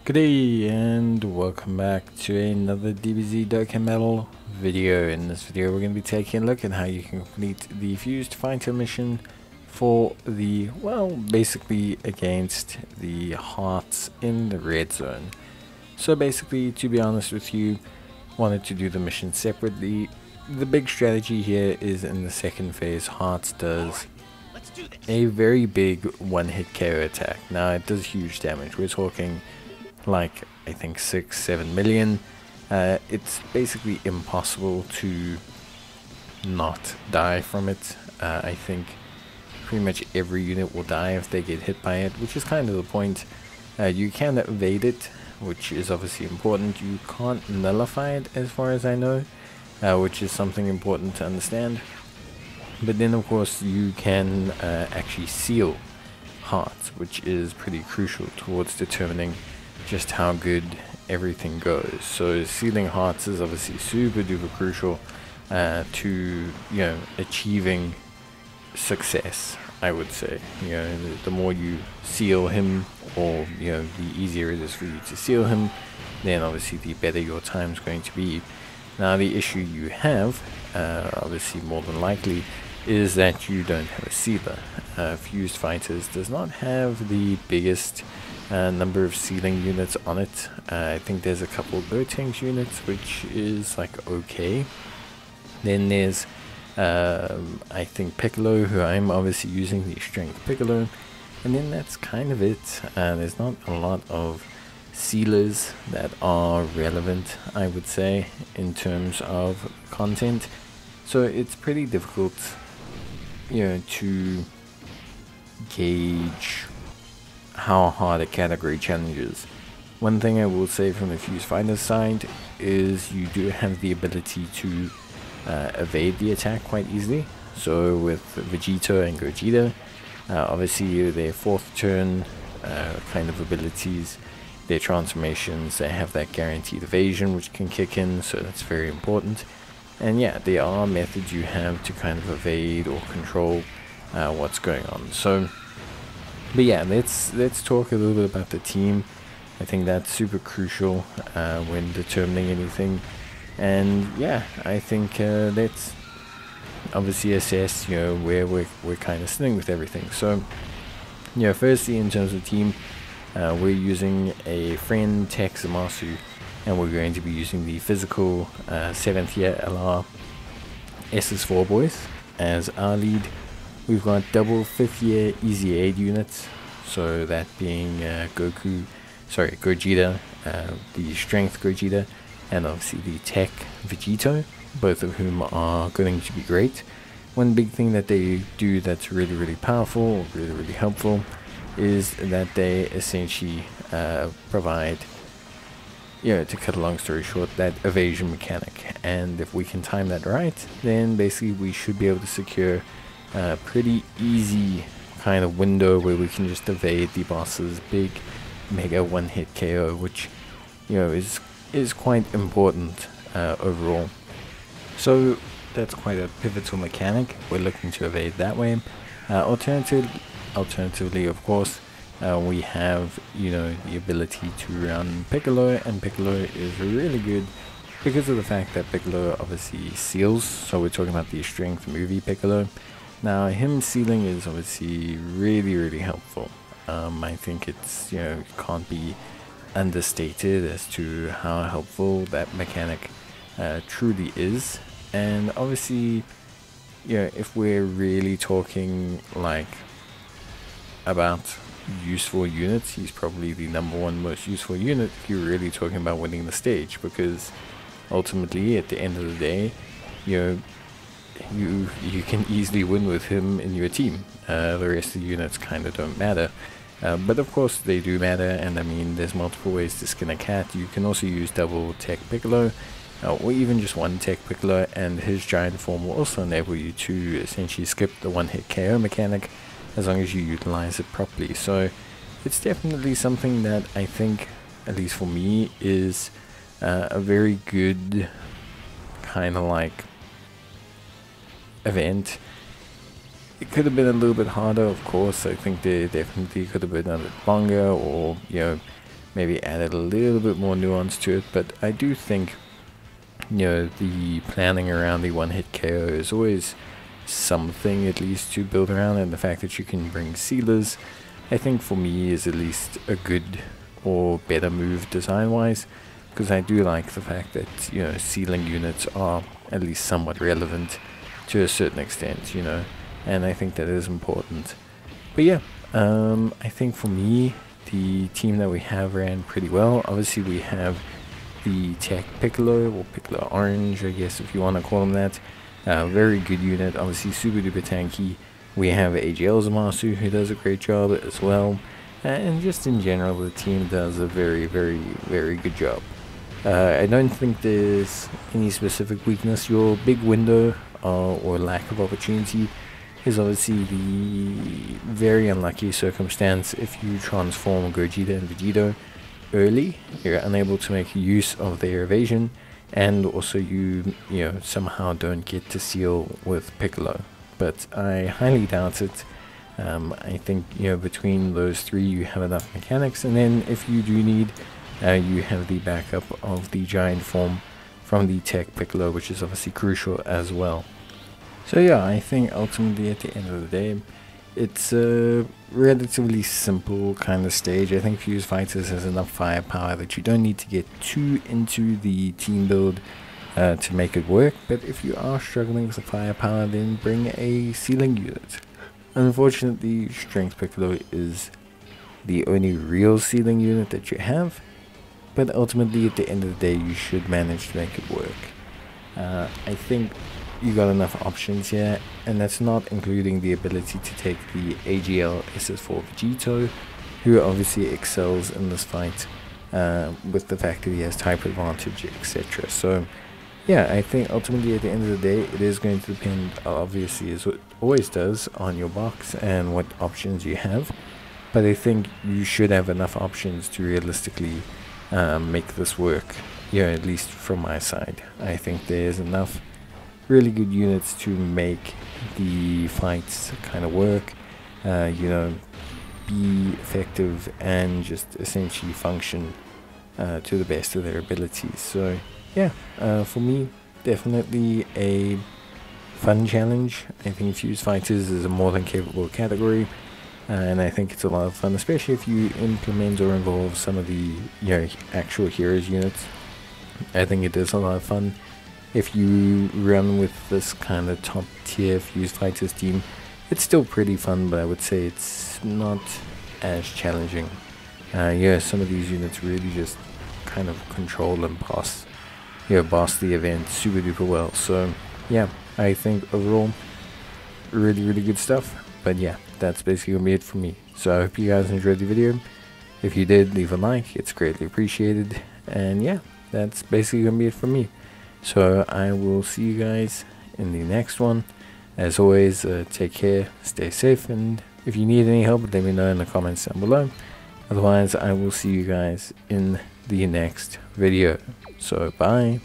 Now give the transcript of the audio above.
Good day and welcome back to another Dbz Dokkan medal video. In this video we're going to be taking a look at how you can complete the fused fighter mission for the, well, basically against the hearts in the red zone. So basically, to be honest with you, wanted to do the mission separately. The big strategy here is in the second phase, hearts does a very big one-hit KO attack. Now it does huge damage. We're talking like I think 6-7 million. It's basically impossible to not die from it. I think pretty much every unit will die if they get hit by it, which is kind of the point. You can evade it, which is obviously important. You can't nullify it as far as I know, which is something important to understand. But then of course you can actually seal hearts, which is pretty crucial towards determining just how good everything goes. So sealing hearts is obviously super duper crucial to achieving success, I would say. The more you seal him, or the easier it is for you to seal him, then obviously the better your time's going to be. Now the issue you have, obviously more than likely, is that you don't have a sealer. Fused Fighters does not have the biggest number of sealing units on it. I think there's a couple Gotenks units, which is like okay. Then there's I think Piccolo, who I'm obviously using the strength Piccolo, and then that's kind of it. There's not a lot of sealers that are relevant, I would say, in terms of content. So it's pretty difficult to gauge how hard a category challenge is. One thing I will say from the Fused Fighter side is you do have the ability to evade the attack quite easily. So with Vegito and Gogeta, obviously their fourth turn kind of abilities, their transformations, they have that guaranteed evasion which can kick in, so that's very important. And yeah, there are methods you have to kind of evade or control what's going on. So, but yeah, let's talk a little bit about the team. I think that's super crucial when determining anything. And yeah, I think let's obviously assess where we're kind of sitting with everything. So firstly, in terms of team, we're using a friend Tech Zamasu, and we're going to be using the physical 7th year LR SS4 boys as our lead. We've got double 5th year Easy Aid units, so that being Gogeta, the strength Gogeta, and obviously the tech Vegito, both of whom are going to be great. One big thing that they do that's really powerful, really helpful, is that they essentially provide, to cut a long story short, that evasion mechanic. And if we can time that right, then basically we should be able to secure a pretty easy kind of window where we can just evade the boss's big mega one-hit KO, which is quite important overall. So that's quite a pivotal mechanic. We're looking to evade that way. Alternatively, of course, we have the ability to run Piccolo, and Piccolo is really good because of the fact that Piccolo obviously seals. So we're talking about the strength movie Piccolo. Now him sealing is obviously really helpful. I think it's can't be understated as to how helpful that mechanic truly is. And obviously, if we're really talking like about useful units, he's probably the #1 most useful unit if you're really talking about winning the stage, because ultimately at the end of the day, you can easily win with him in your team. The rest of the units kind of don't matter. But of course they do matter, and I mean there's multiple ways to skin a cat. You can also use double tech Piccolo, or even just one tech Piccolo, and his giant form will also enable you to essentially skip the one-hit KO mechanic as long as you utilize it properly. So it's definitely something that I think, at least for me, is a very good kind of like event. It could have been a little bit harder, of course. I think they definitely could have been a bit longer, or maybe added a little bit more nuance to it, but I do think, you know, the planning around the one-hit KO is always something at least to build around, and the fact that you can bring sealers, I think for me is at least a good or better move design-wise, because I do like the fact that, you know, sealing units are at least somewhat relevant to a certain extent, you know, and I think that is important. But yeah, I think for me, the team that we have ran pretty well. Obviously we have the Tech Piccolo, or Piccolo Orange, I guess if you want to call him that. Very good unit, obviously super duper tanky. We have AGL Zamasu, who does a great job as well. And just in general, the team does a very, very, very good job. I don't think there's any specific weakness. Your big window or lack of opportunity is obviously the very unlucky circumstance if you transform Gogeta and Vegito early. You're unable to make use of their evasion, and also you know, somehow don't get to seal with Piccolo. But I highly doubt it. I think, you know, between those three you have enough mechanics, and then if you do need, you have the backup of the giant form from the Tech Piccolo, which is obviously crucial as well. So yeah, I think ultimately at the end of the day, it's a relatively simple kind of stage. I think Fuse Fighters has enough firepower that you don't need to get too into the team build to make it work. But if you are struggling with the firepower, then bring a sealing unit. Unfortunately, Strength Piccolo is the only real sealing unit that you have. But ultimately, at the end of the day, you should manage to make it work. I think you got enough options here, and that's not including the ability to take the AGL SS4 Vegito, who obviously excels in this fight with the fact that he has type advantage, etc. So yeah, I think ultimately at the end of the day, it is going to depend, obviously, as it always does, on your box and what options you have. But I think you should have enough options to realistically make this work, yeah, at least from my side. I think there's enough really good units to make the fights kind of work, you know, be effective and just essentially function to the best of their abilities. So yeah, for me, definitely a fun challenge. I think Fuse Fighters is a more than capable category, and I think it's a lot of fun, especially if you implement or involve some of the, you know, actual heroes units. I think it is a lot of fun. If you run with this kind of top tier Fuse Fighters team, it's still pretty fun, but I would say it's not as challenging. Yeah, some of these units really just kind of control and boss the event super duper well. So yeah, I think overall really, really good stuff. But yeah, that's basically gonna be it for me. So I hope you guys enjoyed the video. If you did, leave a like, it's greatly appreciated. And yeah, that's basically gonna be it for me. So I will see you guys in the next one. As always, take care, stay safe, and if you need any help, let me know in the comments down below. Otherwise, I will see you guys in the next video. So bye.